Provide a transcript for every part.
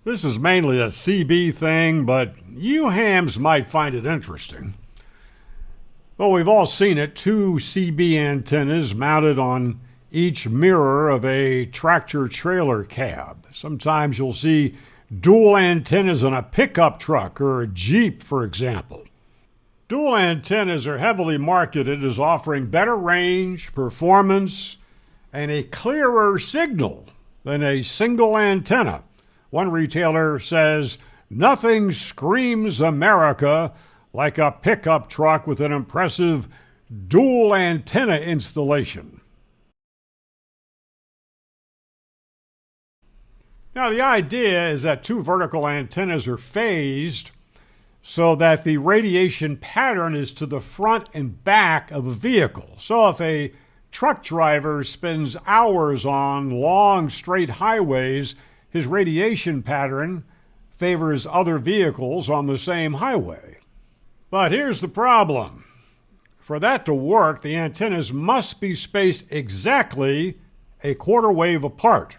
This is mainly a CB thing, but you hams might find it interesting. Well, we've all seen it, two CB antennas mounted on each mirror of a tractor-trailer cab. Sometimes you'll see dual antennas on a pickup truck or a Jeep, for example. Dual antennas are heavily marketed as offering better range, performance, and a clearer signal than a single antenna. One retailer says, "Nothing screams America like a pickup truck with an impressive dual antenna installation." Now, the idea is that two vertical antennas are phased so that the radiation pattern is to the front and back of a vehicle. So if a truck driver spends hours on long, straight highways, his radiation pattern favors other vehicles on the same highway. But here's the problem. For that to work, the antennas must be spaced exactly a quarter wave apart.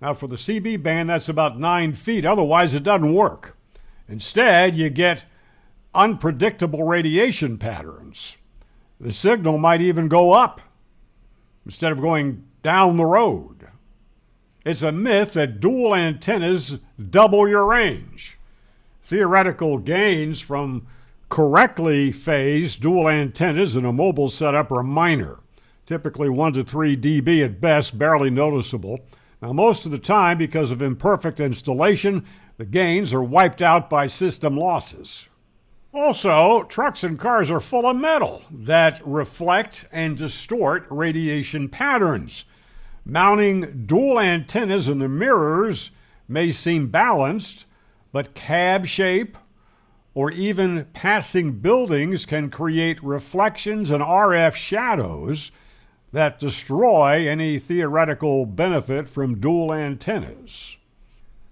Now, for the CB band, that's about 9 feet. Otherwise, it doesn't work. Instead, you get unpredictable radiation patterns. The signal might even go up instead of going down the road. It's a myth that dual antennas double your range. Theoretical gains from correctly phased dual antennas in a mobile setup are minor, typically 1 to 3 dB at best, barely noticeable. Now, most of the time, because of imperfect installation, the gains are wiped out by system losses. Also, trucks and cars are full of metal that reflect and distort radiation patterns. Mounting dual antennas in the mirrors may seem balanced, but cab shape or even passing buildings can create reflections and RF shadows that destroy any theoretical benefit from dual antennas.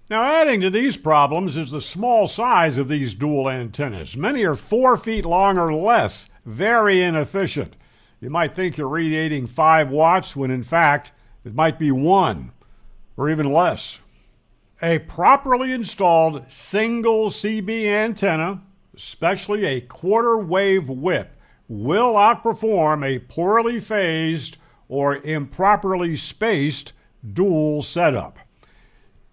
Now, adding to these problems is the small size of these dual antennas. Many are 4 feet long or less, very inefficient. You might think you're radiating 5 watts when in fact it might be 1 or even less. A properly installed single CB antenna, especially a quarter wave whip, will outperform a poorly phased or improperly spaced dual setup.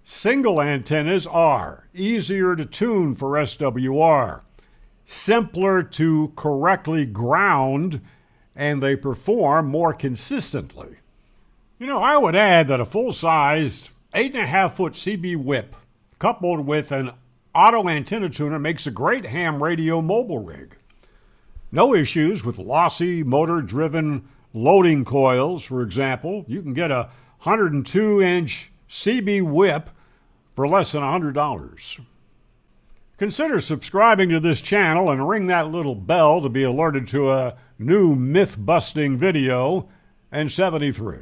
Single antennas are easier to tune for SWR, simpler to correctly ground, and they perform more consistently. I would add that a full-sized 8.5-foot CB whip coupled with an auto antenna tuner makes a great ham radio mobile rig. No issues with lossy motor-driven loading coils, for example. You can get a 102-inch CB whip for less than $100. Consider subscribing to this channel and ring that little bell to be alerted to a new myth-busting video. And 73.